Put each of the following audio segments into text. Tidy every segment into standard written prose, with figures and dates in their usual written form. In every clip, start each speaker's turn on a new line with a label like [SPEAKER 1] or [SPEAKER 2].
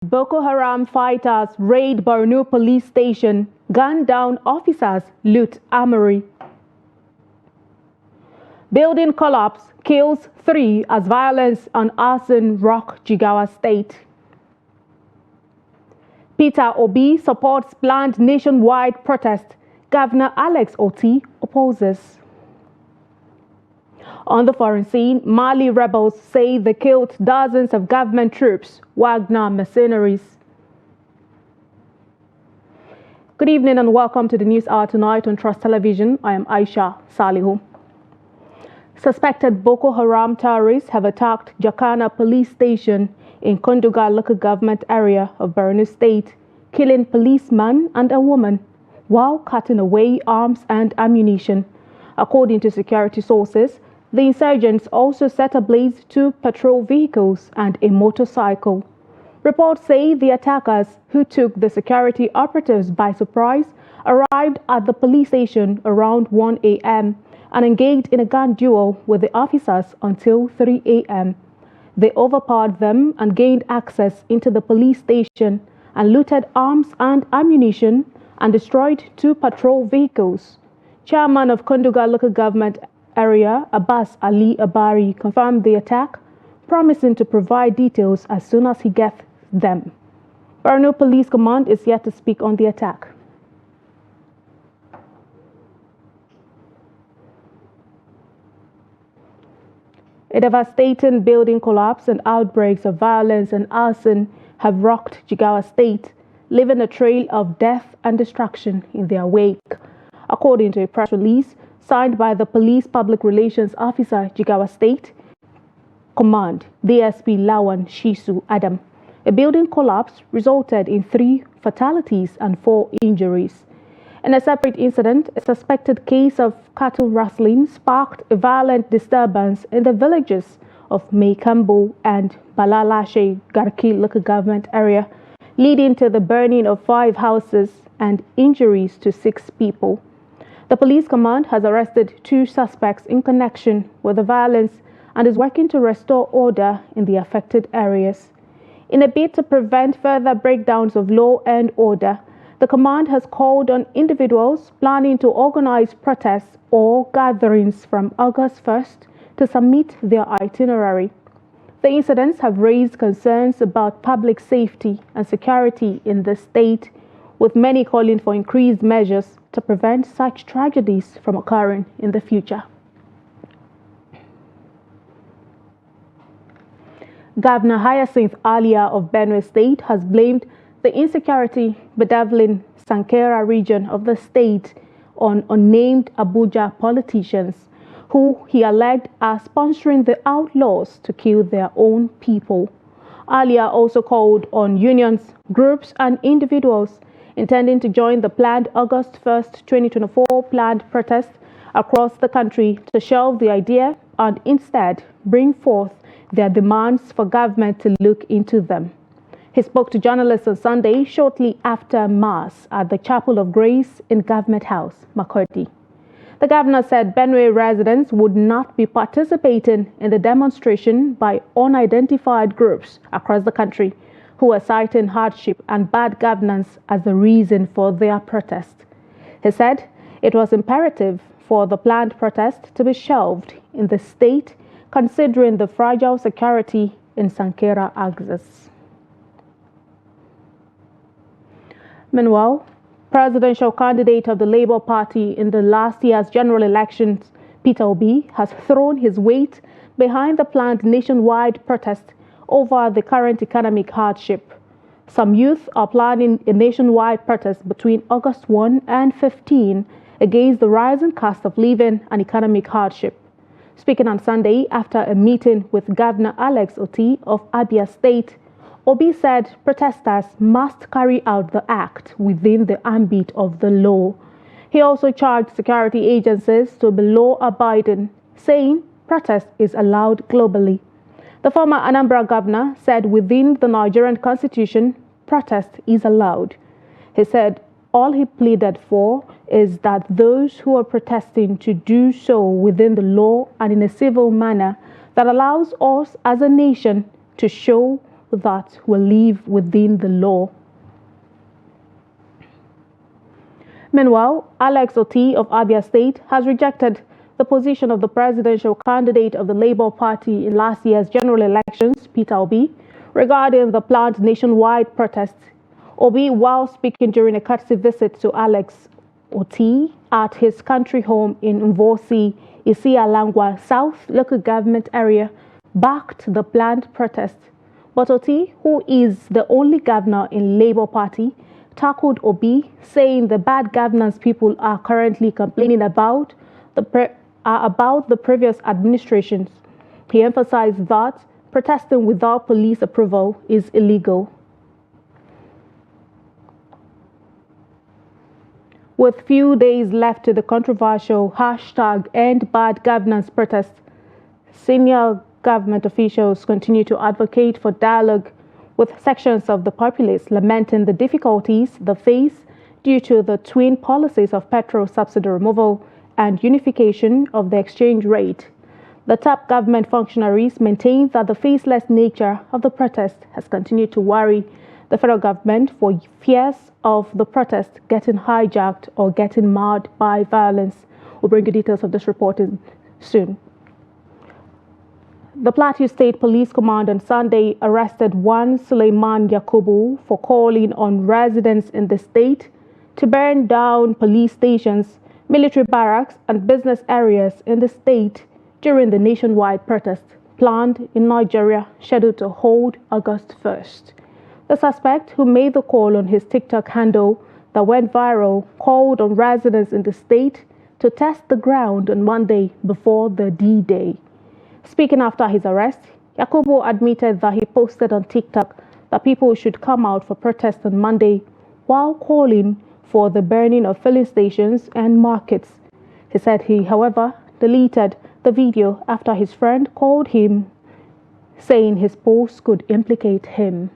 [SPEAKER 1] Boko Haram fighters raid Benue police station, gun down officers, loot armory. Building collapse kills 3 as violence on arson rock Jigawa State. Peter Obi supports planned nationwide protest. Governor Alex Oti opposes. On the foreign scene, Mali rebels say they killed dozens of government troops, Wagner mercenaries. Good evening and welcome to the News Hour tonight on Trust Television. I am Aisha Salihu. Suspected Boko Haram terrorists have attacked Jakana police station in Konduga local government area of Benue State, killing policeman and a woman while cutting away arms and ammunition. According to security sources, the insurgents also set ablaze 2 patrol vehicles and a motorcycle. Reports say the attackers, who took the security operatives by surprise, arrived at the police station around 1 a.m. and engaged in a gun duel with the officers until 3 a.m. They overpowered them and gained access into the police station and looted arms and ammunition and destroyed 2 patrol vehicles. Chairman of Konduga local government area, Abbas Ali Abari, confirmed the attack, promising to provide details as soon as he gets them. Benue Police Command is yet to speak on the attack. A devastating building collapse and outbreaks of violence and arson have rocked Jigawa State, leaving a trail of death and destruction in their wake. According to a press release signed by the Police Public Relations Officer, Jigawa State Command, DSP Lawan Shisu Adam, a building collapse resulted in 3 fatalities and 4 injuries. In a separate incident, a suspected case of cattle rustling sparked a violent disturbance in the villages of Meikambo and Balalashe Garki local government area, leading to the burning of 5 houses and injuries to 6 people. The police command has arrested 2 suspects in connection with the violence and is working to restore order in the affected areas. In a bid to prevent further breakdowns of law and order, the command has called on individuals planning to organize protests or gatherings from August 1st to submit their itinerary. The incidents have raised concerns about public safety and security in the state, with many calling for increased measures to prevent such tragedies from occurring in the future. Governor Hyacinth Alia of Benue State has blamed the insecurity bedeviling Sankera region of the state on unnamed Abuja politicians, who he alleged are sponsoring the outlaws to kill their own people. Alia also called on unions, groups and individuals intending to join the planned August 1st, 2024 planned protest across the country to shelve the idea and instead bring forth their demands for government to look into them. He spoke to journalists on Sunday shortly after Mass at the Chapel of Grace in Government House, Makurdi. The governor said Benue residents would not be participating in the demonstration by unidentified groups across the country who are citing hardship and bad governance as the reason for their protest. He said it was imperative for the planned protest to be shelved in the state, considering the fragile security in Sankera axis. Meanwhile, presidential candidate of the Labour Party in the last year's general elections, Peter Obi, has thrown his weight behind the planned nationwide protest over the current economic hardship. Some youth are planning a nationwide protest between August 1 and 15 against the rising cost of living and economic hardship. Speaking on Sunday after a meeting with Governor Alex Oti of Abia State, Obi said protesters must carry out the act within the ambit of the law. He also charged security agencies to be law-abiding, saying protest is allowed globally. The former Anambra governor said within the Nigerian constitution, protest is allowed. He said all he pleaded for is that those who are protesting to do so within the law and in a civil manner that allows us as a nation to show that will live within the law. Meanwhile, Alex Oti of Abia State has rejected the position of the presidential candidate of the Labour Party in last year's general elections, Peter Obi, regarding the planned nationwide protests. Obi, while speaking during a courtesy visit to Alex Oti at his country home in Mvosi, Isialangwa South local government area, backed the planned protest. But Oti, who is the only governor in Labour Party, tackled Obi, saying the bad governance people are currently complaining about the previous administrations. He emphasized that protesting without police approval is illegal. With few days left to the controversial #EndBadGovernance protest, senior government officials continue to advocate for dialogue with sections of the populace, lamenting the difficulties they face due to the twin policies of petrol subsidy removal and unification of the exchange rate. The top government functionaries maintain that the faceless nature of the protest has continued to worry the federal government for fears of the protest getting hijacked or getting marred by violence. We'll bring you details of this report soon. The Plateau State Police Command on Sunday arrested one Suleiman Yakubu for calling on residents in the state to burn down police stations, military barracks and business areas in the state during the nationwide protest planned in Nigeria, scheduled to hold August 1st. The suspect, who made the call on his TikTok handle that went viral, called on residents in the state to test the ground on Monday before the D-Day. Speaking after his arrest, Yakubu admitted that he posted on TikTok that people should come out for protest on Monday while calling for the burning of filling stations and markets. He said he, however, deleted the video after his friend called him, saying his post could implicate him.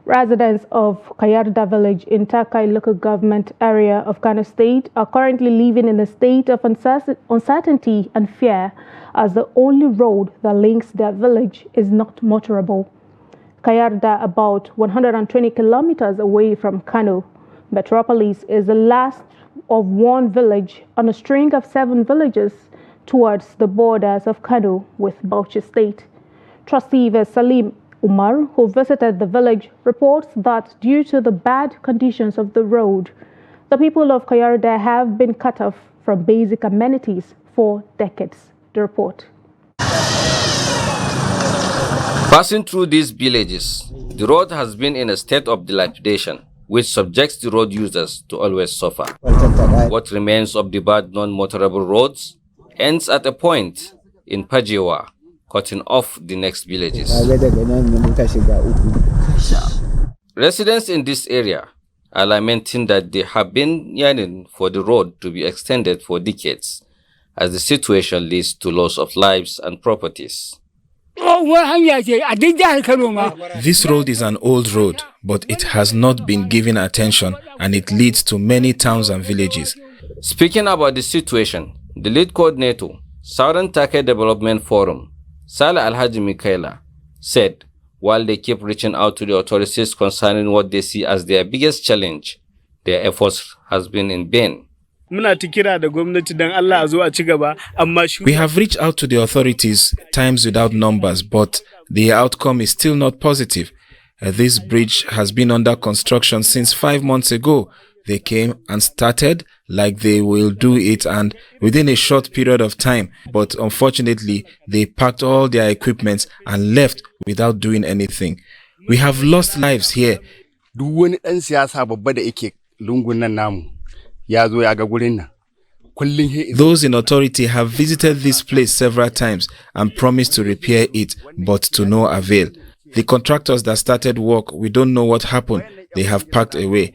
[SPEAKER 1] Residents of Kayarda village in Takai local government area of Kano State are currently living in a state of uncertainty and fear as the only road that links their village is not motorable. Kayarda, about 120 kilometers away from Kano metropolis, is the last of one village on a string of 7 villages towards the borders of Kano with Benue State. Trustee Salim Umar, who visited the village, reports that due to the bad conditions of the road, the people of Kayarda have been cut off from basic amenities for decades. The report.
[SPEAKER 2] Passing through these villages, the road has been in a state of dilapidation, which subjects the road users to always suffer. What remains of the bad non-motorable roads ends at a point in Pajewa, cutting off the next villages. Residents in this area are lamenting that they have been yearning for the road to be extended for decades, as the situation leads to loss of lives and properties.
[SPEAKER 3] This road is an old road, but it has not been given attention and it leads to many towns and villages.
[SPEAKER 2] Speaking about the situation, the lead coordinator, Southern Take Development Forum, Saleh Alhaji Mikaela, said while they keep reaching out to the authorities concerning what they see as their biggest challenge, their efforts has been in vain.
[SPEAKER 3] We have reached out to the authorities times without numbers, but the outcome is still not positive. This bridge has been under construction since 5 months ago. They came and started like they will do it and within a short period of time, but unfortunately they packed all their equipment and left without doing anything. We have lost lives here. Those in authority have visited this place several times and promised to repair it, but to no avail. The contractors that started work, we don't know what happened. They have packed away.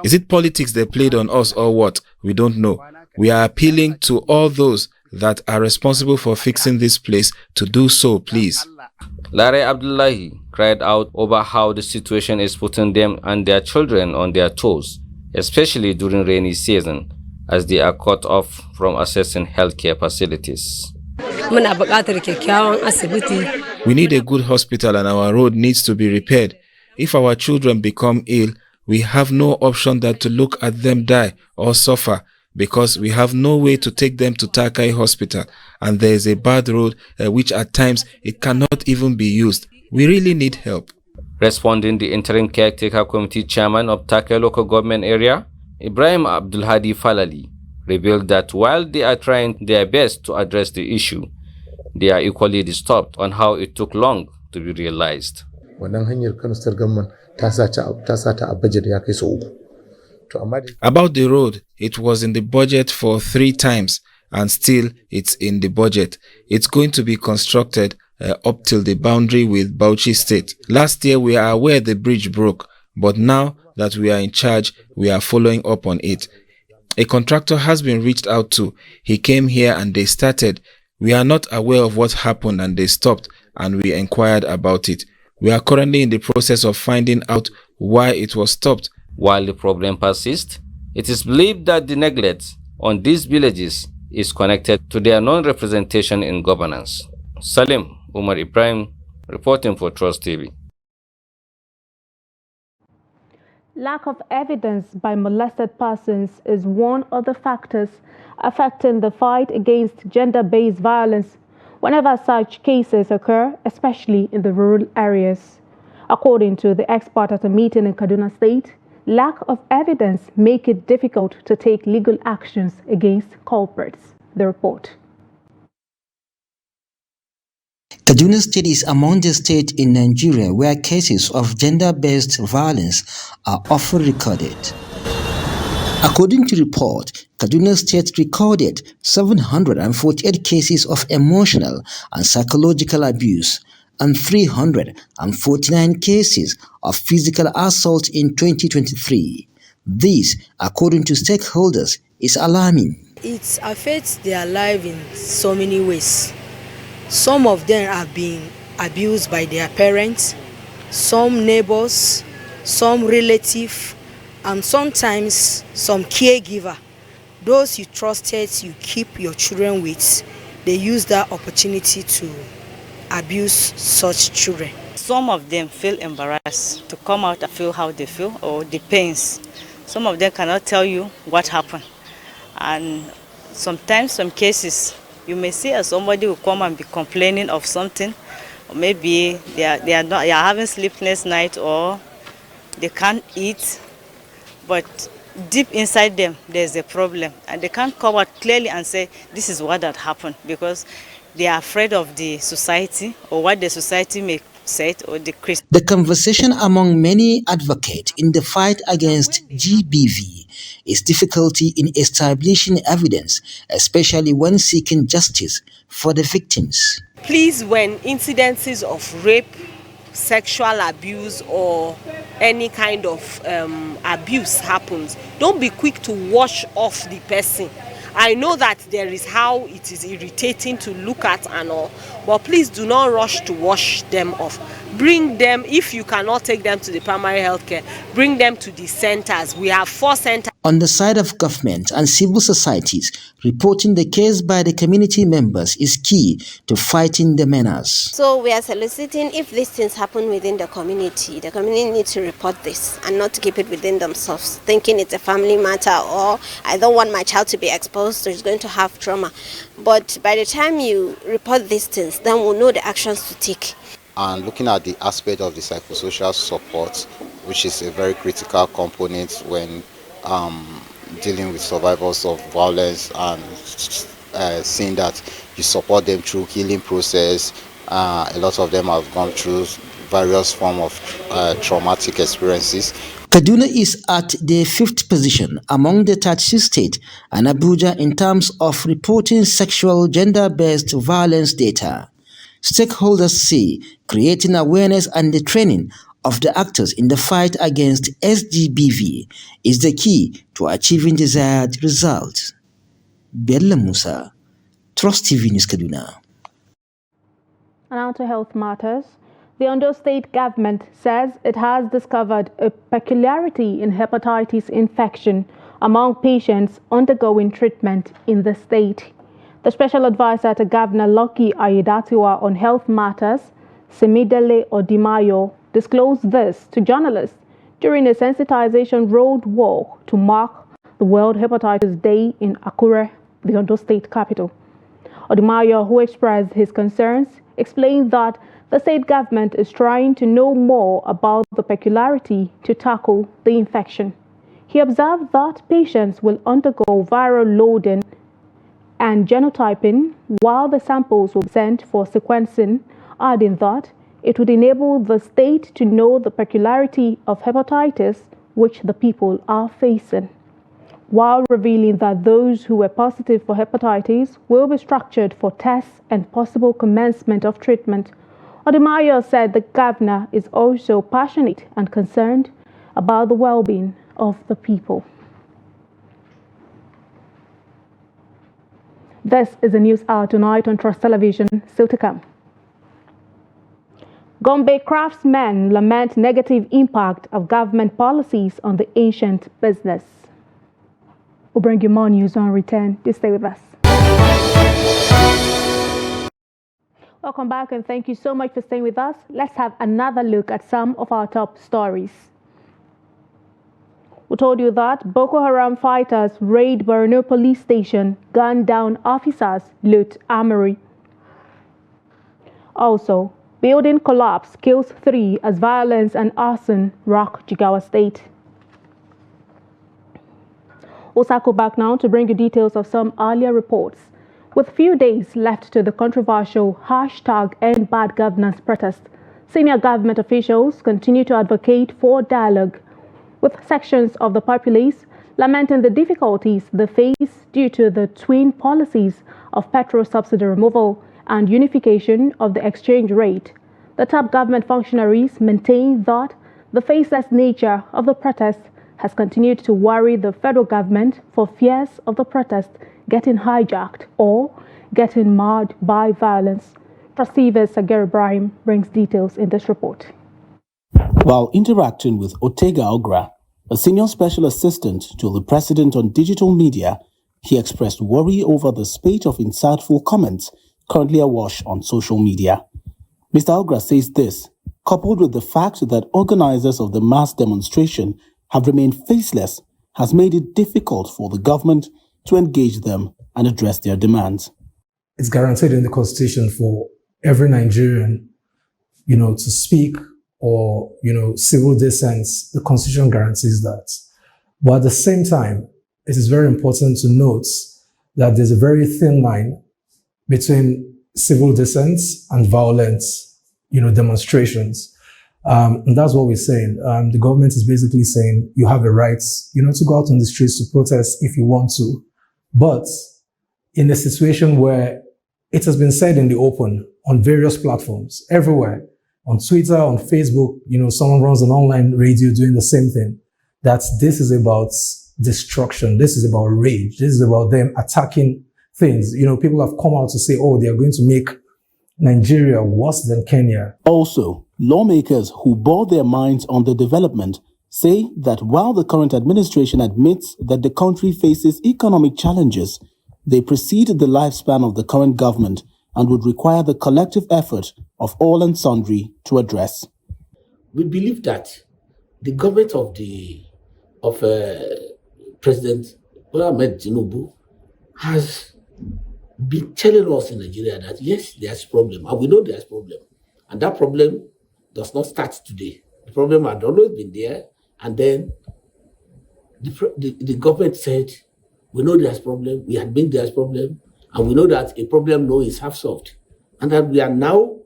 [SPEAKER 3] Is it politics they played on us or what? We don't know. We are appealing to all those that are responsible for fixing this place to do so, please.
[SPEAKER 2] Larry Abdullahi cried out over how the situation is putting them and their children on their toes, especially during rainy season, as they are cut off from accessing healthcare facilities.
[SPEAKER 4] Muna buƙatar kyakkyawan asibiti.
[SPEAKER 3] We need a good hospital and our road needs to be repaired. If our children become ill, we have no option than to look at them die or suffer because we have no way to take them to Takai Hospital and there is a bad road which at times it cannot even be used. We really need help.
[SPEAKER 2] Responding, the interim caretaker committee chairman of Takai local government area, Ibrahim Abdulhadi Falali, revealed that while they are trying their best to address the issue, they are equally disturbed on how it took long to be realized.
[SPEAKER 5] Wannan hanyar Kano State government ta sata a budget ya kai sau uku.
[SPEAKER 3] About the road, it was in the budget for 3 times and still it's in the budget. It's going to be constructed up till the boundary with Bauchi State. Last year we are aware the bridge broke, but now that we are in charge, we are following up on it. A contractor has been reached out to. He came here and they started. We are not aware of what happened and they stopped and we inquired about it. We are currently in the process of finding out why it was stopped.
[SPEAKER 2] While the problem persists, it is believed that the neglect on these villages is connected to their non-representation in governance. Salim Umar Ibrahim, reporting for Trust TV.
[SPEAKER 1] Lack of evidence by molested persons is one of the factors affecting the fight against gender-based violence whenever such cases occur, especially in the rural areas. According to the expert at a meeting in Kaduna State, lack of evidence make it difficult to take legal actions against culprits. The report.
[SPEAKER 6] Kaduna State is among the states in Nigeria where cases of gender-based violence are often recorded. According to report, Kaduna State recorded 748 cases of emotional and psychological abuse and 349 cases of physical assault in 2023. This, according to stakeholders, is alarming.
[SPEAKER 4] It affects their life in so many ways. Some of them have been abused by their parents, some neighbors, some relatives, and sometimes some caregiver. Those you trusted, you keep your children with, they use that opportunity to abuse such children.
[SPEAKER 7] Some of them feel embarrassed to come out and feel how they feel or the pains. Some of them cannot tell you what happened. And sometimes, some cases, you may see as somebody will come and be complaining of something, or maybe they are having sleepless night or they can't eat, but deep inside them there's a problem and they can't come out clearly and say this is what had happened because they are afraid of the society or what the society may say or the Christian.
[SPEAKER 6] The conversation among many advocates in the fight against GBV is difficulty in establishing evidence, especially when seeking justice for the victims.
[SPEAKER 8] Please, when incidences of rape, sexual abuse or any kind of abuse happens, don't be quick to wash off the person. I know that there is how it is irritating to look at and all, but please do not rush to wash them off. Bring them, if you cannot take them to the primary health care, bring them to the centers. We have 4 centers.
[SPEAKER 6] On the side of government and civil societies, reporting the case by the community members is key to fighting the menace.
[SPEAKER 9] So we are soliciting if these things happen within the community needs to report this and not to keep it within themselves, thinking it's a family matter or I don't want my child to be exposed, so he's going to have trauma. But by the time you report these things, then we'll know the actions to take.
[SPEAKER 10] And looking at the aspect of the psychosocial support, which is a very critical component when dealing with survivors of violence and seeing that you support them through healing process. A lot of them have gone through various forms of traumatic experiences.
[SPEAKER 6] Kaduna is at the 5th position among the 36 states and Abuja in terms of reporting sexual gender-based violence data. Stakeholders say creating awareness and the training of the actors in the fight against SGBV is the key to achieving desired results. Bella Musa, Trust TV News Kaduna.
[SPEAKER 1] And now to health matters. The Ondo State government says it has discovered a peculiarity in hepatitis infection among patients undergoing treatment in the state. The special advisor to Governor Lucky Aiyedatiwa on health matters, Semidele Odimayo, disclosed this to journalists during a sensitization road walk to mark the World Hepatitis Day in Akure, the Ondo State capital. Odimayo, who expressed his concerns, explained that the state government is trying to know more about the peculiarity to tackle the infection. He observed that patients will undergo viral loading and genotyping while the samples were sent for sequencing, adding that it would enable the state to know the peculiarity of hepatitis which the people are facing, while revealing that those who were positive for hepatitis will be structured for tests and possible commencement of treatment. Odimayo said the governor is also passionate and concerned about the well-being of the people. This is the news hour tonight on Trust Television. Still to come. Gombe craftsmen lament negative impact of government policies on the ancient business. We'll bring you more news on return. Just stay with us. Welcome back and thank you so much for staying with us. Let's have another look at some of our top stories. We told you that Boko Haram fighters raid Benue police station, gun down officers, loot armory. Also, building collapse kills 3 as violence and arson rock Jigawa State. We'll circle back now to bring you details of some earlier reports. With few days left to the controversial #End Bad Governance protest, senior government officials continue to advocate for dialogue, with sections of the populace lamenting the difficulties they face due to the twin policies of petrol subsidy removal and unification of the exchange rate. The top government functionaries maintain that the faceless nature of the protest has continued to worry the federal government for fears of the protest getting hijacked or getting marred by violence. Trustee Sager Ibrahim brings details in this report.
[SPEAKER 11] While interacting with Otega Ogra, a senior special assistant to the president on digital media, he expressed worry over the spate of insightful comments currently awash on social media. Mr. Ogra says this, coupled with the fact that organizers of the mass demonstration have remained faceless, has made it difficult for the government to engage them and address their demands.
[SPEAKER 12] It's guaranteed in the Constitution for every Nigerian, to speak or, civil dissent. The Constitution guarantees that. But at the same time, it is very important to note that there's a very thin line between civil dissent and violent, demonstrations. And that's what we're saying. The government is basically saying you have a right, to go out on the streets to protest if you want to. But in a situation where it has been said in the open on various platforms, everywhere, on Twitter, on Facebook, someone runs an online radio doing the same thing, that this is about destruction. This is about rage. This is about them attacking things. People have come out to say, oh, they are going to make Nigeria worse than Kenya.
[SPEAKER 11] Also, lawmakers who bore their minds on the development say that while the current administration admits that the country faces economic challenges, they precede the lifespan of the current government and would require the collective effort of all and sundry to address.
[SPEAKER 13] We believe that the government of President Ahmed Tinubu has been telling us in Nigeria that yes, there's problem, and we know there's problem, and that problem does not start today. The problem had always been there, and then the government said, we know there's problem, we admit there's problem, and we know that a problem no is half solved, and that we are now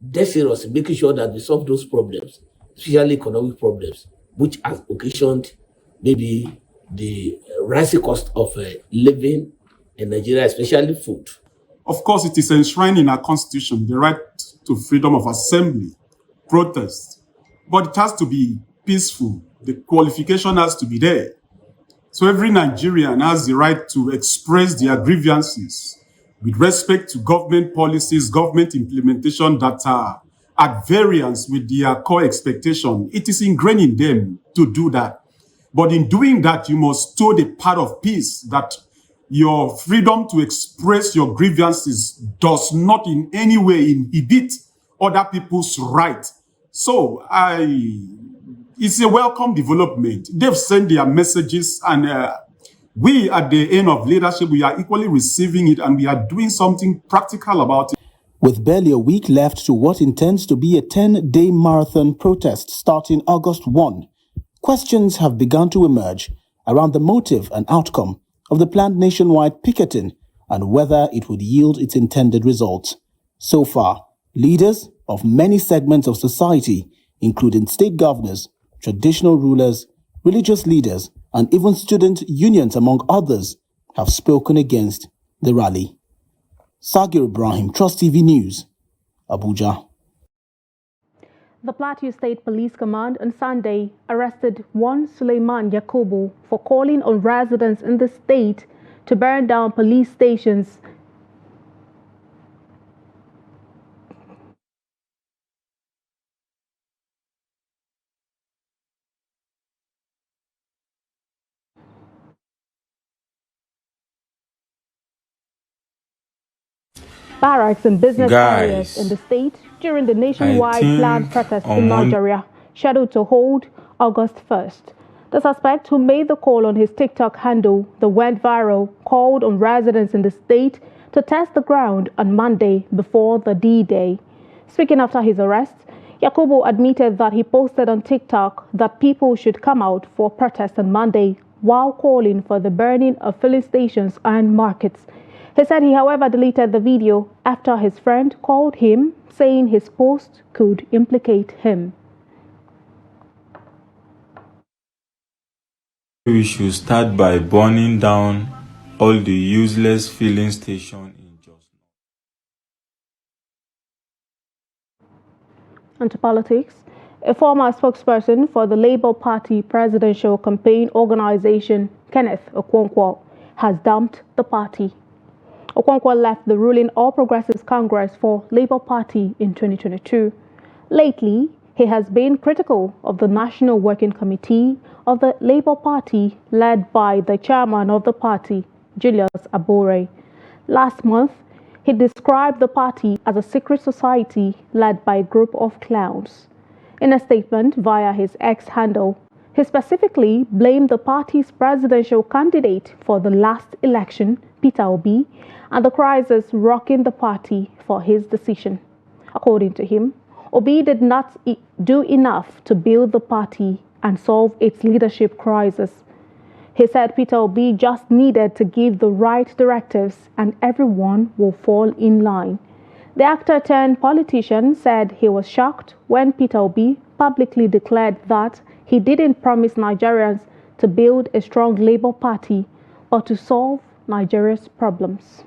[SPEAKER 13] dead serious in making sure that we solve those problems, especially economic problems, which has occasioned maybe the rising cost of living in Nigeria, especially food.
[SPEAKER 14] Of course, it is enshrined in our constitution, the right to freedom of assembly, protest, but it has to be peaceful. The qualification has to be there. So every Nigerian has the right to express their grievances with respect to government policies, government implementation that are at variance with their core expectation. It is ingrained in them to do that. But in doing that, you must toe the path of peace that your freedom to express your grievances does not in any way inhibit other people's right. So it's a welcome development. They've sent their messages, and we at the end of leadership, we are equally receiving it, and we are doing something practical about it.
[SPEAKER 11] With barely a week left to what intends to be a 10-day marathon protest starting August 1, questions have begun to emerge around the motive and outcome of the planned nationwide picketing and whether it would yield its intended results. So far, leaders of many segments of society, including state governors, traditional rulers, religious leaders, and even student unions, among others, have spoken against the rally. Sagir Ibrahim, Trust TV News, Abuja.
[SPEAKER 1] The Plateau State Police Command on Sunday arrested one Suleiman Yakubu for calling on residents in the state to burn down police stations. Barracks and business areas in the state during the nationwide planned protest in Nigeria, scheduled to hold August 1st. The suspect, who made the call on his TikTok handle that went viral, called on residents in the state to test the ground on Monday before the D-Day. Speaking after his arrest, Yakubu admitted that he posted on TikTok that people should come out for protest on Monday while calling for the burning of filling stations and markets. He said he, however, deleted the video after his friend called him, saying his post could implicate him.
[SPEAKER 15] We should start by burning down all the useless filling stations in Jos.
[SPEAKER 1] Onto politics. A former spokesperson for the Labour Party presidential campaign organization, Kenneth, has dumped the party. Okonkwo left the ruling All Progressives Congress for Labour Party in 2022. Lately, he has been critical of the National Working Committee of the Labour Party led by the chairman of the party, Julius Abore. Last month, he described the party as a secret society led by a group of clowns. In a statement via his X handle, he specifically blamed the party's presidential candidate for the last election, Peter Obi, and the crisis rocking the party for his decision. According to him, Obi did not do enough to build the party and solve its leadership crisis. He said Peter Obi just needed to give the right directives and everyone will fall in line. The actor turned politician said he was shocked when Peter Obi publicly declared that he didn't promise Nigerians to build a strong Labour Party, but to solve Nigeria's problems.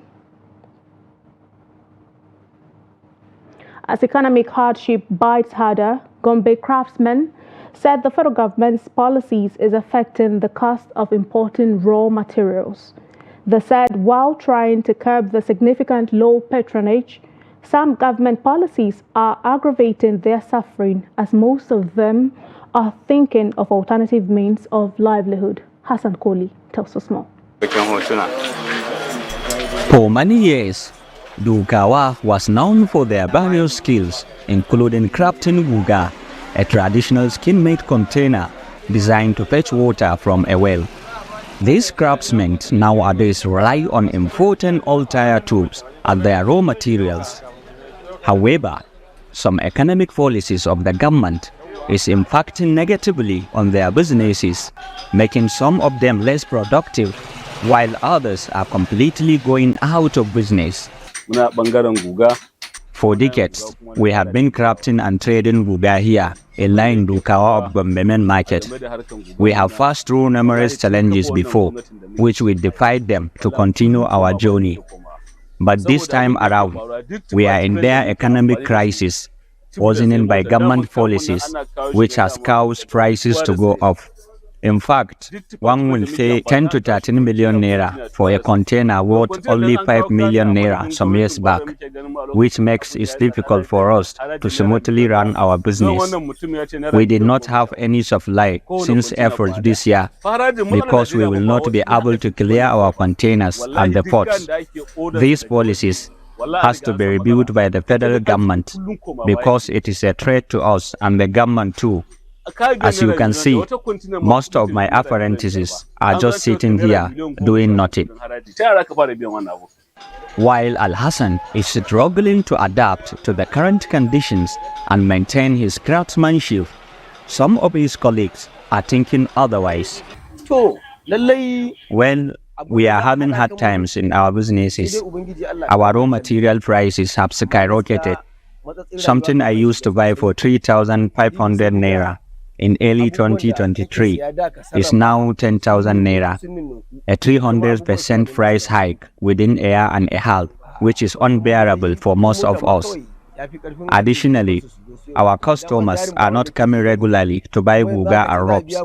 [SPEAKER 1] As economic hardship bites harder, Gombe craftsmen said the federal government's policies is affecting the cost of importing raw materials. They said while trying to curb the significant low patronage, some government policies are aggravating their suffering as most of them are thinking of alternative means of livelihood. Hassan Koli tells us more.
[SPEAKER 16] For many years, Dukawa was known for their various skills, including crafting guga, a traditional skin-made container designed to fetch water from a well. These craftsmen nowadays rely on importing old-tire tubes as their raw materials. However, some economic policies of the government is impacting negatively on their businesses, making some of them less productive, while others are completely going out of business. For decades, we have been crafting and trading guga here in line Dukawa of Gombe main market. We have passed through numerous challenges before, which we defied them to continue our journey. But this time around, we are in their economic crisis, worsened by government policies, which has caused prices to go up. In fact, one will pay 10 to 13 million naira for a container worth only 5 million naira some years back, which makes it difficult for us to smoothly run our business. We did not have any supply since April this year because we will not be able to clear our containers and the ports. These policies has to be reviewed by the federal government because it is a threat to us and the government too. As you can see, most of my apprentices are just sitting here doing nothing. While Al-Hassan is struggling to adapt to the current conditions and maintain his craftsmanship, some of his colleagues are thinking otherwise. Well, we are having hard times in our businesses. Our raw material prices have skyrocketed. Something I used to buy for 3,500 naira in early 2023 is now 10,000 naira, a 300% price hike within a year and a half, which is unbearable for most of us. Additionally, our customers are not coming regularly to buy guga and ropes.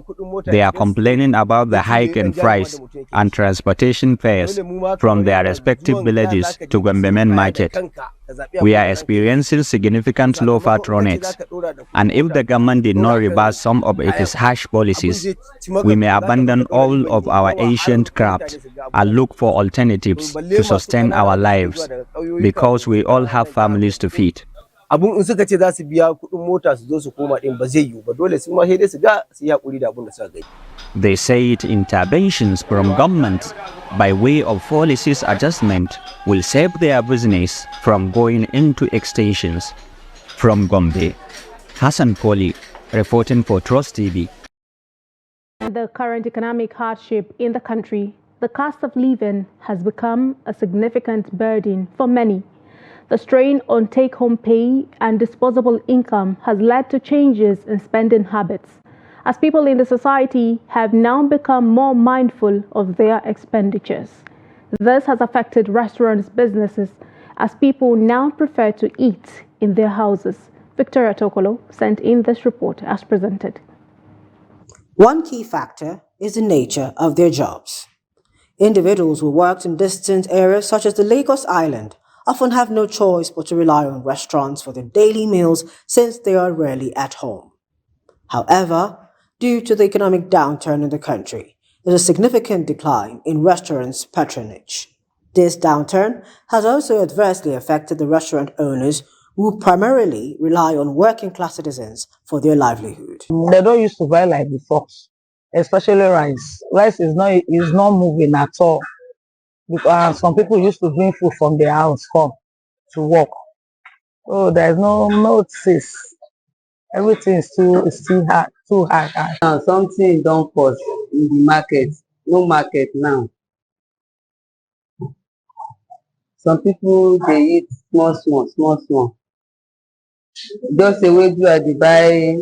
[SPEAKER 16] They are complaining about the hike in price and transportation fares from their respective villages to Gwembemen market. We are experiencing significant low patrons, and if the government did not reverse some of its harsh policies, we may abandon all of our ancient craft and look for alternatives to sustain our lives, because we all have families to feed. They said interventions from government by way of policies adjustment will save their business from going into extinctions. From Gombe, Hassan Poli, reporting for Trust TV.
[SPEAKER 1] The current economic hardship in the country, the cost of living has become a significant burden for many. The strain on take-home pay and disposable income has led to changes in spending habits, as people in the society have now become more mindful of their expenditures. This has affected restaurants' businesses, as people now prefer to eat in their houses. Victoria Tokolo sent in this report as presented.
[SPEAKER 17] One key factor is the nature of their jobs. Individuals who work in distant areas such as the Lagos Island often have no choice but to rely on restaurants for their daily meals since they are rarely at home. However, due to the economic downturn in the country, there's a significant decline in restaurants' patronage. This downturn has also adversely affected the restaurant owners who primarily rely on working-class citizens for their livelihood.
[SPEAKER 18] They don't used to buy like before, especially rice. Rice is not moving at all. Because some people used to bring food from their house come to work. So there's no cease. Everything is too hard.
[SPEAKER 19] Now something don't cost in the market. No market now. Some people they eat small. Just the way I buy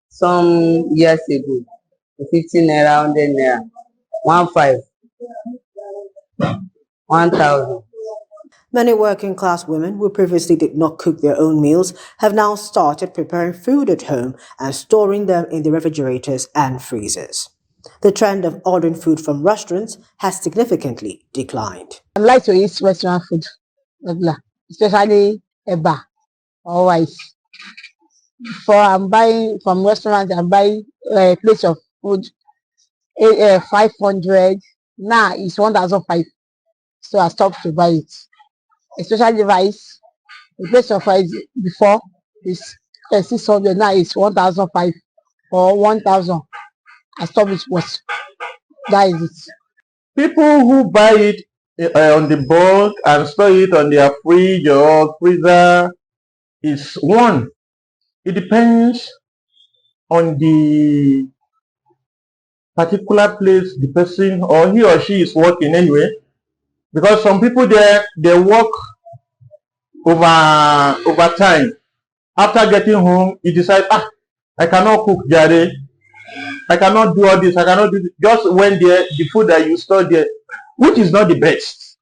[SPEAKER 19] some years ago, 15 naira, 100 naira, 15. 1,000.
[SPEAKER 17] Many working-class women who previously did not cook their own meals have now started preparing food at home and storing them in the refrigerators and freezers. The trend of ordering food from restaurants has significantly declined.
[SPEAKER 18] I like to eat restaurant food, especially eba or rice. For I'm buying from restaurants, I buy a plate of food, 500. Now it's 1,500. So I stopped to buy it. Especially rice. The place of rice before is 600, now it's 1,500 or 1,000. I stopped it. That is it.
[SPEAKER 20] People who buy it on the bulk and store it on their fridge or freezer is one. It depends on the particular place the person or he or she is working anyway. Because some people they work over time. After getting home, you decide, I cannot cook jare. I cannot do all this. I cannot do this. Just when the food that you store there, which is not the best.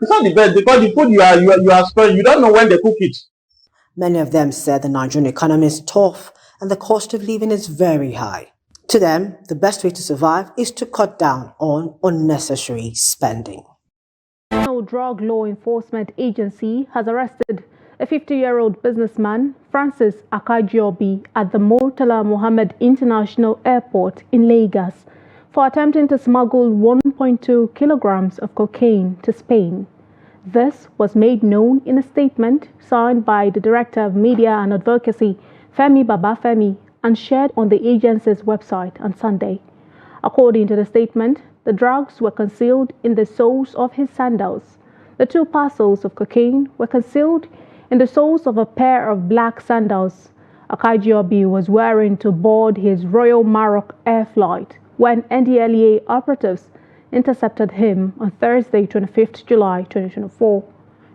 [SPEAKER 20] It's not the best because the food you are storing, you don't know when they cook it.
[SPEAKER 17] Many of them said the Nigerian economy is tough and the cost of living is very high. To them, the best way to survive is to cut down on unnecessary spending.
[SPEAKER 1] The Drug Law Enforcement Agency has arrested a 50-year-old businessman, Francis Akajiobi, at the Murtala Mohammed International Airport in Lagos for attempting to smuggle 1.2 kilograms of cocaine to Spain. This was made known in a statement signed by the Director of Media and Advocacy, Femi Babafemi, and shared on the agency's website on Sunday. According to the statement, the drugs were concealed in the soles of his sandals. The 2 parcels of cocaine were concealed in the soles of a pair of black sandals Akajiobi was wearing to board his Royal Maroc Air flight when NLEA operatives intercepted him on Thursday, 25th July 2024.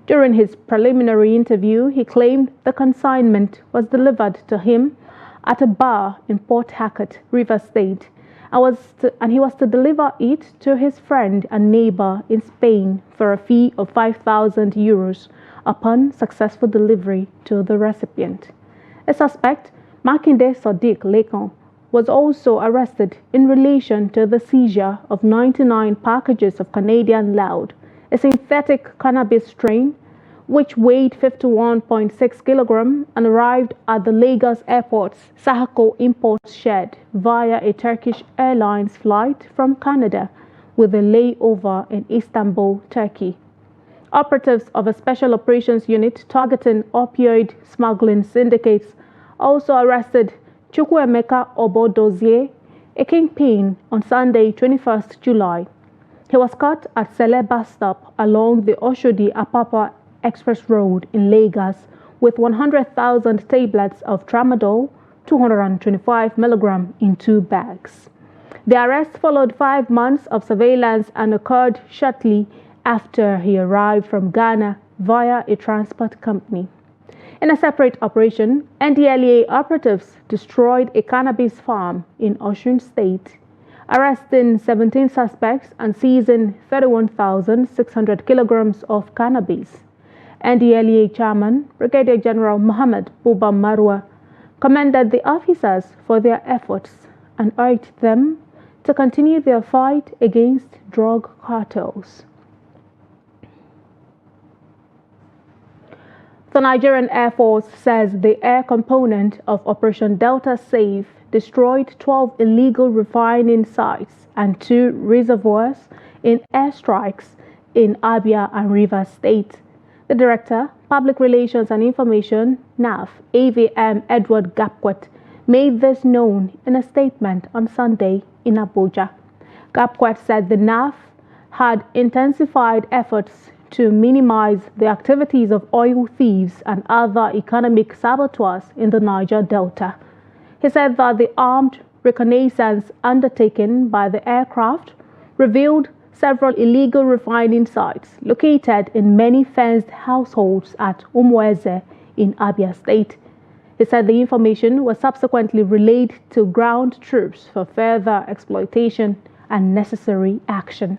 [SPEAKER 1] During his preliminary interview, he claimed the consignment was delivered to him at a bar in Port Harcourt, Rivers State, and he was to deliver it to his friend and neighbor in Spain for a fee of 5,000 euros upon successful delivery to the recipient. A suspect, Makinde Sadiq Lekon, was also arrested in relation to the seizure of 99 packages of Canadian Loud, a synthetic cannabis strain, which weighed 51.6 kilograms and arrived at the Lagos Airport's Sahako Imports shed via a Turkish Airlines flight from Canada with a layover in Istanbul, Turkey. Operatives of a special operations unit targeting opioid smuggling syndicates also arrested Chukwuemeka Obodozie, a kingpin, on Sunday, 21st July. He was caught at Sele bus stop along the Oshodi-Apapa Express Road in Lagos with 100,000 tablets of tramadol, 225 milligrams in 2 bags. The arrest followed 5 months of surveillance and occurred shortly after he arrived from Ghana via a transport company. In a separate operation, NLEA operatives destroyed a cannabis farm in Osun State, arresting 17 suspects and seizing 31,600 kilograms of cannabis. NLEA Chairman, Brigadier General Mohammed Buba Marwa, commended the officers for their efforts and urged them to continue their fight against drug cartels. The Nigerian Air Force says the air component of Operation Delta Safe destroyed 12 illegal refining sites and 2 reservoirs in airstrikes in Abia and Rivers State. The Director, Public Relations and Information, NAF, AVM Edward Gapquet, made this known in a statement on Sunday in Abuja. Gapquet said the NAF had intensified efforts to minimize the activities of oil thieves and other economic saboteurs in the Niger Delta. He said that the armed reconnaissance undertaken by the aircraft revealed several illegal refining sites located in many fenced households at Umueze in Abia State. He said the information was subsequently relayed to ground troops for further exploitation and necessary action.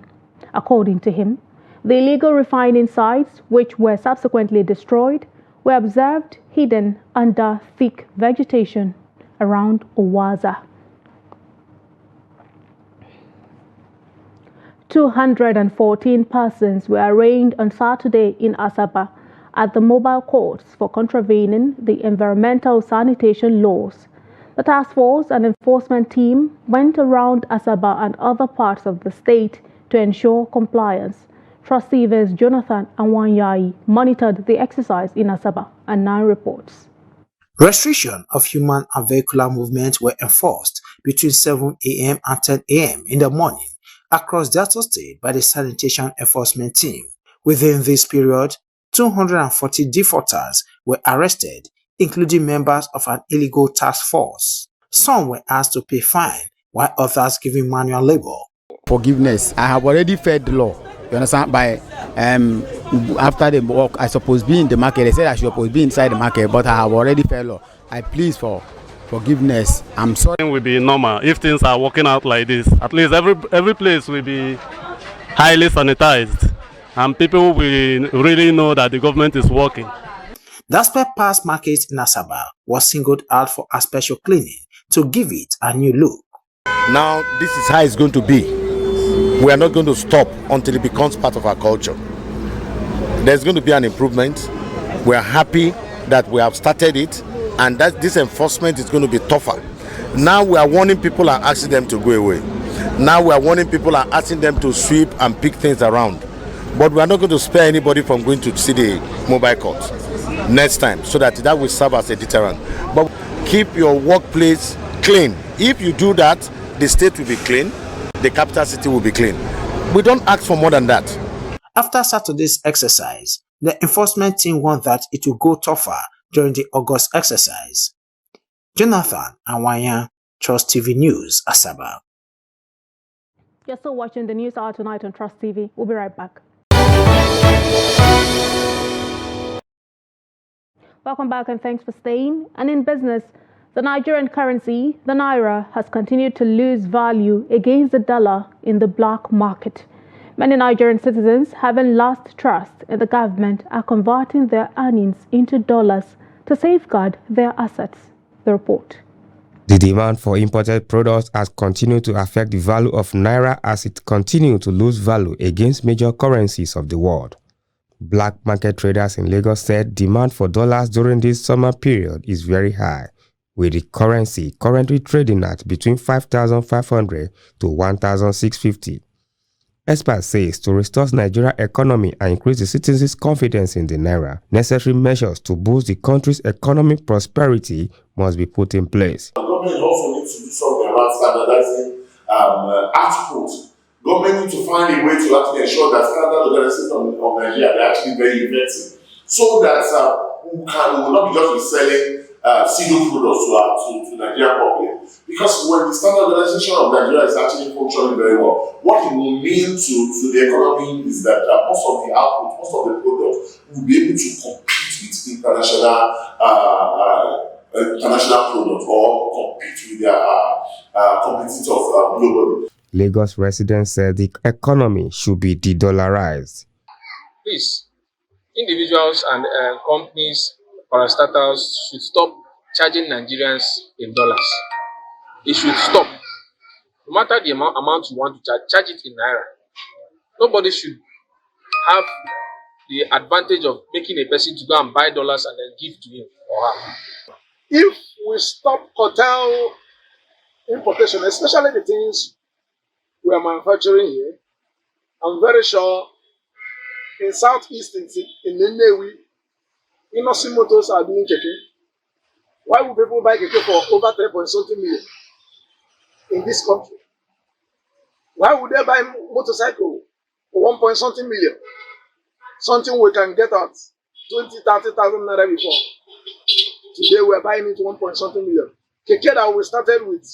[SPEAKER 1] According to him, the illegal refining sites, which were subsequently destroyed, were observed hidden under thick vegetation around Owaza. 214 persons were arraigned on Saturday in Asaba at the mobile courts for contravening the environmental sanitation laws. The task force and enforcement team went around Asaba and other parts of the state to ensure compliance. Trustee Vice Jonathan Anwanyayi monitored the exercise in Asaba and 9 reports.
[SPEAKER 21] Restriction of human and vehicular movement were enforced between 7 a.m. and 10 a.m. in the morning across Delta State by the sanitation enforcement team. Within this period, 240 defaulters were arrested, including members of an illegal task force. Some were asked to pay fine, while others given manual labor.
[SPEAKER 22] Forgiveness. I have already fed the law. You understand? By after the work, I supposed to be in the market. They said I should supposed to be inside the market, but I have already fed law. I plead for forgiveness. I'm sorry.
[SPEAKER 23] It will be normal if things are working out like this. At least every place will be highly sanitized, and people will really know that the government is working.
[SPEAKER 21] The spare parts market in Asaba was singled out for a special cleaning to give it a new look.
[SPEAKER 2] Now, this is how it's going to be. We are not going to stop until it becomes part of our culture. There's going to be an improvement. We are happy that we have started it, and that this enforcement is going to be tougher. Now we are warning people and asking them to go away. Now we are warning people and asking them to sweep and pick things around. But we are not going to spare anybody from going to see the mobile court next time, so that will serve as a deterrent. But keep your workplace clean. If you do that, the state will be clean, the capital city will be clean. We don't ask for more than that.
[SPEAKER 21] After Saturday's exercise, the enforcement team warned that it will go tougher during the August exercise. Jonathan Anwanya, Trust TV News, Asaba.
[SPEAKER 1] You're still watching the news hour tonight on Trust TV. We'll be right back. Welcome back and thanks for staying. And in business, the Nigerian currency, the naira, has continued to lose value against the dollar in the black market. Many Nigerian citizens, having lost trust in the government, are converting their earnings into dollars to safeguard their assets. The report.
[SPEAKER 3] The demand for imported products has continued to affect the value of naira as it continues to lose value against major currencies of the world. Black market traders in Lagos said demand for dollars during this summer period is very high, with the currency currently trading at between 5,500 to 1,650. Experts say to restore Nigeria's economy and increase the citizens' confidence in the naira, necessary measures to boost the country's economic prosperity must be put in place.
[SPEAKER 5] The government also needs to do something about standardizing output. Government needs to find a way to actually ensure that standard organizations of Nigeria are actually very effective, so that we will not be just selling single products to Nigerian public. Because when the standard organization of Nigeria is actually functioning very well, what it will mean to the economy is that most of the output, most of the products will be able to compete with international products or compete with their competitors globally.
[SPEAKER 3] Lagos residents said the economy should be de-dollarized.
[SPEAKER 24] Please, individuals and companies, parastatals should stop charging Nigerians in dollars. It should stop. No matter the amount you want to charge it in naira. Nobody should have the advantage of making a person to go and buy dollars and then give to him or her.
[SPEAKER 25] If we stop curtail importation, especially the things we are manufacturing here, I'm very sure in Southeast, in Nnewi, innocent motors are doing keke. Why would people buy keke for over 3.something million in this country? Why would they buy motorcycle for 1.something million? Something we can get at 20,000-30,000 naira before. Today we are buying it 1.something million. Keke that we started with.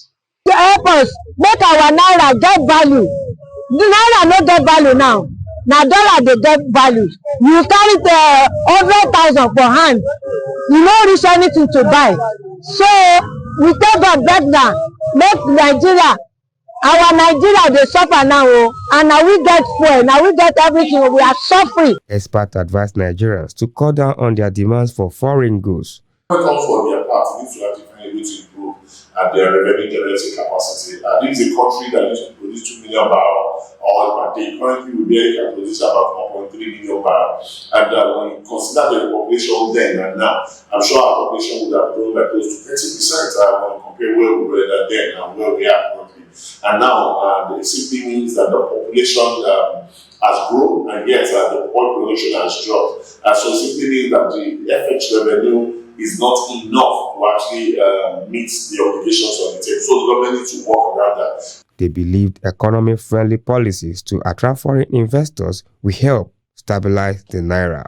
[SPEAKER 26] To help us make our naira get value. The naira no get value now. Now dollar they get value. You carry 100,000 for hand. You no reach anything to buy. So we take God back now. Make Nigeria, our Nigeria they suffer now, and now we get fuel, now we get everything. We are suffering.
[SPEAKER 3] Experts advise Nigerians to cut down on their demands for foreign goods.
[SPEAKER 5] For their part, they need to have different ways to improve their revenue generating capacity. This is a country that used to produce 2 million barrels oil per day. Currently, we barely can produce about 1.3 million barrels. And when you consider the population then and now, I'm sure our population would have grown by close to 30% when you compare where we were then and where we are currently. And now, it simply means that the population has grown, and yet the oil production has dropped. So it simply means that the FH revenue is not enough to actually meet the obligations on the table. So the government needs to work around that.
[SPEAKER 3] They believed economy-friendly policies to attract foreign investors will help stabilize the naira.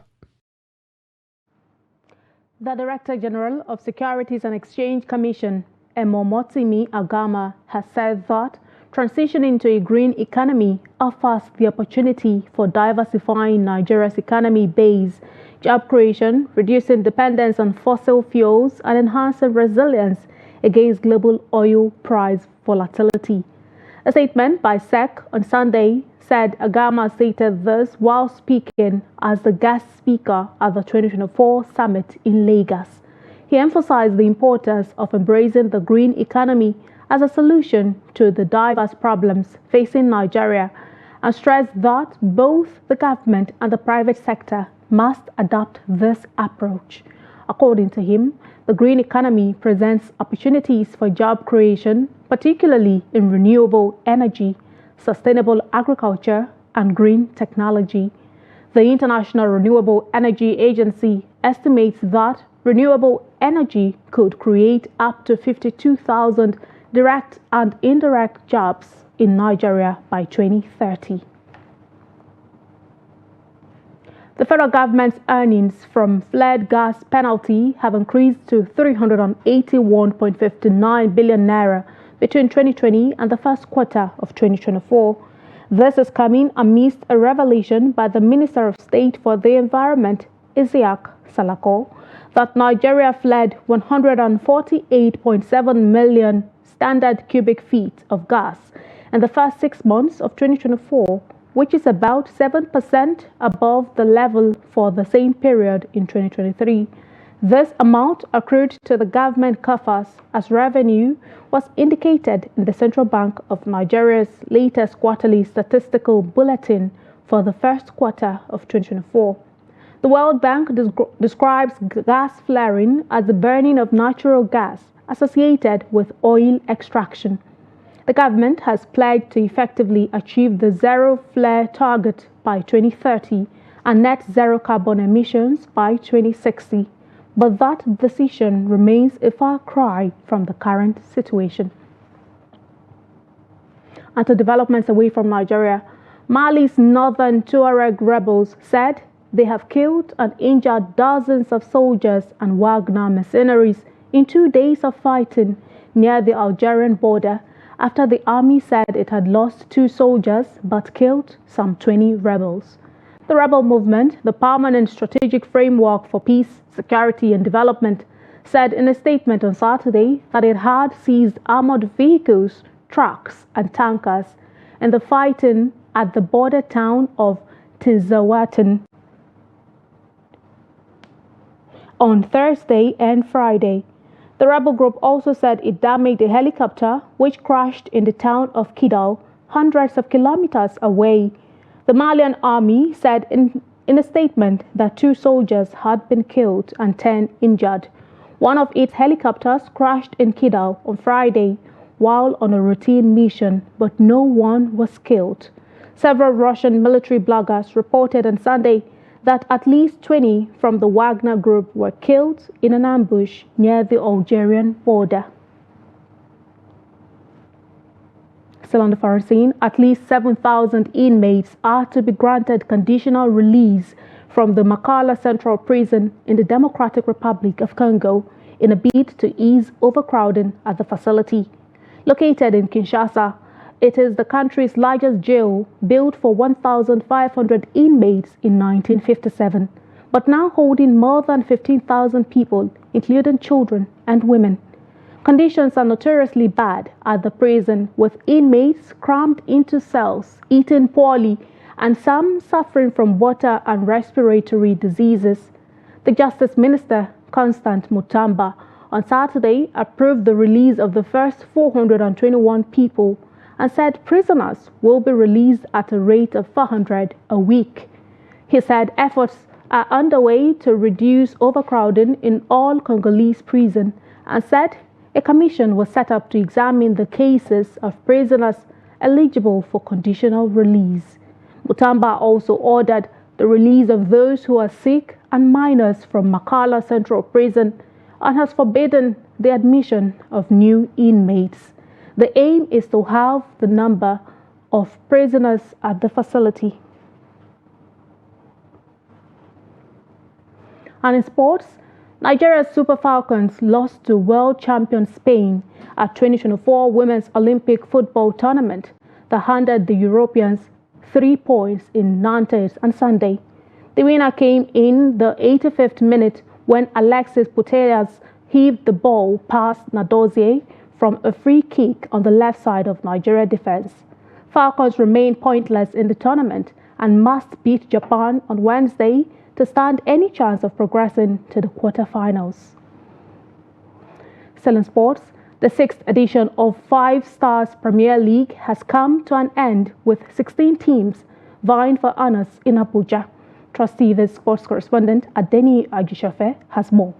[SPEAKER 1] The Director General of Securities and Exchange Commission, Emomotimi Agama, has said that transitioning to a green economy offers the opportunity for diversifying Nigeria's economy base, job creation, reducing dependence on fossil fuels, and enhancing resilience against global oil price volatility. A statement by SEC on Sunday said Agama stated this while speaking as the guest speaker at the 2024 summit in Lagos. He emphasized the importance of embracing the green economy as a solution to the diverse problems facing Nigeria and stressed that both the government and the private sector must adopt this approach. According to him, the green economy presents opportunities for job creation, particularly in renewable energy, sustainable agriculture, and green technology. The International Renewable Energy Agency estimates that renewable energy could create up to 52,000 direct and indirect jobs in Nigeria by 2030. The federal government's earnings from fled gas penalty have increased to 381.59 billion naira between 2020 and the first quarter of 2024. This is coming amidst a revelation by the Minister of State for the Environment, Isiaq Salako, that Nigeria fled 148.7 million standard cubic feet of gas in the first 6 months of 2024, which is about 7% above the level for the same period in 2023. This amount accrued to the government coffers as revenue was indicated in the Central Bank of Nigeria's latest quarterly statistical bulletin for the first quarter of 2024. The World Bank describes gas flaring as the burning of natural gas associated with oil extraction. The government has pledged to effectively achieve the zero flare target by 2030 and net zero carbon emissions by 2060, but that decision remains a far cry from the current situation. And to developments away from Nigeria, Mali's northern Tuareg rebels said they have killed and injured dozens of soldiers and Wagner mercenaries in 2 days of fighting near the Algerian border, after the army said it had lost 2 soldiers but killed some 20 rebels. The rebel movement, the Permanent Strategic Framework for Peace, Security and Development, said in a statement on Saturday that it had seized armored vehicles, trucks and tankers in the fighting at the border town of Tizawatan on Thursday and Friday. The rebel group also said it damaged a helicopter which crashed in the town of Kidal, hundreds of kilometers away. The Malian army said in a statement that 2 soldiers had been killed and 10 injured. One of its helicopters crashed in Kidal on Friday while on a routine mission, but no one was killed. Several Russian military bloggers reported on Sunday that at least 20 from the Wagner group were killed in an ambush near the Algerian border. Still on the foreign scene, at least 7,000 inmates are to be granted conditional release from the Makala Central Prison in the Democratic Republic of Congo in a bid to ease overcrowding at the facility. Located in Kinshasa, it is the country's largest jail, built for 1,500 inmates in 1957, but now holding more than 15,000 people, including children and women. Conditions are notoriously bad at the prison, with inmates crammed into cells, eating poorly, and some suffering from water and respiratory diseases. The Justice Minister, Constant Mutamba, on Saturday approved the release of the first 421 people and said prisoners will be released at a rate of 400 a week. He said efforts are underway to reduce overcrowding in all Congolese prisons and said a commission was set up to examine the cases of prisoners eligible for conditional release. Mutamba also ordered the release of those who are sick and minors from Makala Central Prison and has forbidden the admission of new inmates. The aim is to halve the number of prisoners at the facility. And in sports, Nigeria's Super Falcons lost to world champion Spain at 2024 Women's Olympic Football Tournament that handed the Europeans 3 points in Nantes on Sunday. The winner came in the 85th minute when Alexis Putellas heaved the ball past Nadozie from a free kick on the left side of Nigeria defense. Falcons remain pointless in the tournament and must beat Japan on Wednesday to stand any chance of progressing to the quarterfinals. Still in sports, the 6th edition of 5 Stars Premier League has come to an end with 16 teams vying for honors in Abuja. Trust TV's sports correspondent Adeni Ajishafe has more.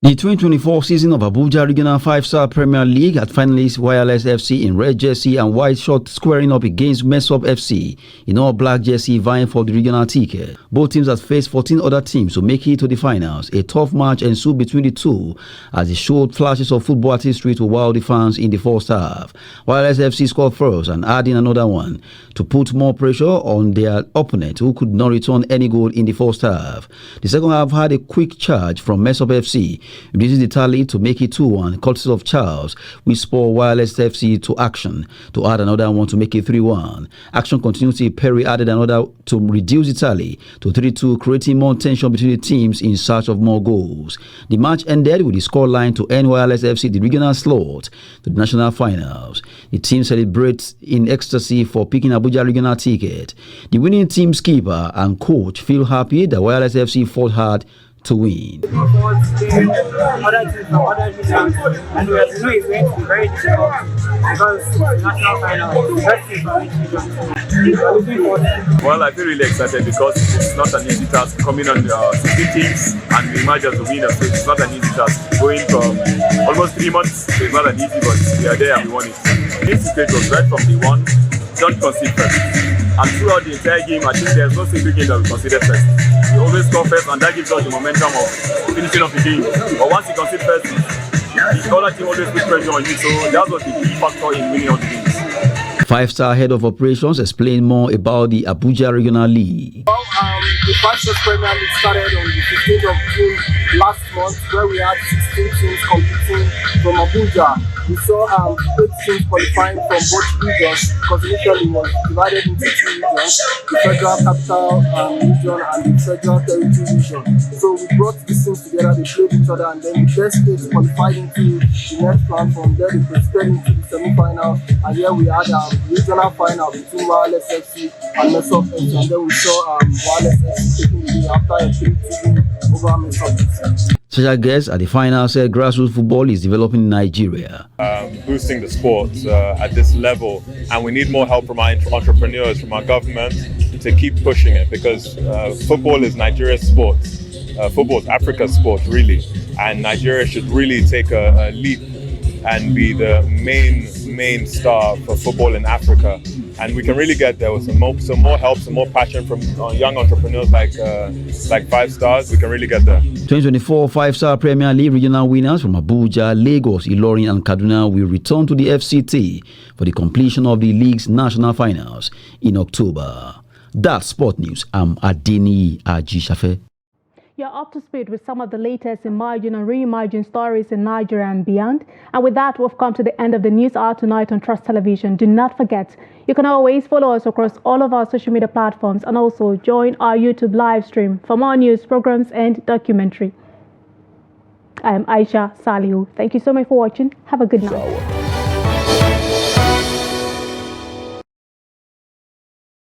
[SPEAKER 4] The 2024 season of Abuja Regional 5-Star Premier League had finalists Wireless FC in red jersey and white short squaring up against Mesop FC in all black jersey vying for the regional ticket. Both teams had faced 14 other teams to make it to the finals. A tough match ensued between the two as it showed flashes of football artistry to wow the fans in the first half. Wireless FC scored first and adding another one to put more pressure on their opponent who could not return any goal in the first half. The second half had a quick charge from Mesop FC, reducing the tally to make it 2-1, courtesy of Charles, which spurred Wireless FC to action to add another one to make it 3-1. Action continued till Perry added another to reduce the tally to 3-2, creating more tension between the teams in search of more goals. The match ended with the scoreline to end Wireless FC the regional slot to the national finals. The team celebrates in ecstasy for picking Abuja regional ticket. The winning team's keeper and coach feel happy that Wireless FC fought hard to win.
[SPEAKER 6] Other teams from other regions, and we know it's going to be very difficult because the national final, best team from each region.
[SPEAKER 7] Well, I feel really excited because it's not an easy task coming on 60 teams and we managed to win. So it's not an easy task. Going from almost 3 months, so it's not an easy, but we are there and we won it. This stage was right from the one, don't concede first. And throughout the entire game, I think there's no single game that we consider first. We always score first, and that gives us the momentum of finishing off the game. But once you concede first, the other team always puts pressure on you, so that was the key factor in winning all the games.
[SPEAKER 4] 5-star head of operations explained more about the Abuja Regional League.
[SPEAKER 25] Well, the 5-Star Premier League started on the 15th of June last month, where we had 16 teams competing from Abuja. We saw 8 teams qualifying from both regions because initially it was divided into 2 regions, the Federal Capital Region and the Federal Territory Region. So we brought these teams together, they played each other, and then the best 8 qualified into the next round. From there they proceeded into the semi-final, and here we had a regional final between Wireless FC and Mesop FC, and then we saw Wireless FC taking the lead after a 3-2 win over Mesop FC.
[SPEAKER 4] Special guest at the final said grassroots football is developing in Nigeria.
[SPEAKER 8] Boosting the sport at this level, and we need more help from our entrepreneurs, from our government to keep pushing it, because football is Nigeria's sport. Football is Africa's sport, really, and Nigeria should really take a leap and be the main star for football in Africa. And we can really get there with some more help, some more passion from young entrepreneurs like 5 Stars. We can really get there.
[SPEAKER 4] 2024 5-Star Premier League regional winners from Abuja, Lagos, Ilorin and Kaduna will return to the FCT for the completion of the league's national finals in October. That's Sport News. I'm Adeni Ajishafe.
[SPEAKER 1] You're up to speed with some of the latest emerging and re-emerging stories in Nigeria and beyond. And with that, we've come to the end of the news hour tonight on Trust Television. Do not forget, you can always follow us across all of our social media platforms and also join our YouTube live stream for more news, programs and documentary. I am Aisha Salihu. Thank you so much for watching. Have a good night.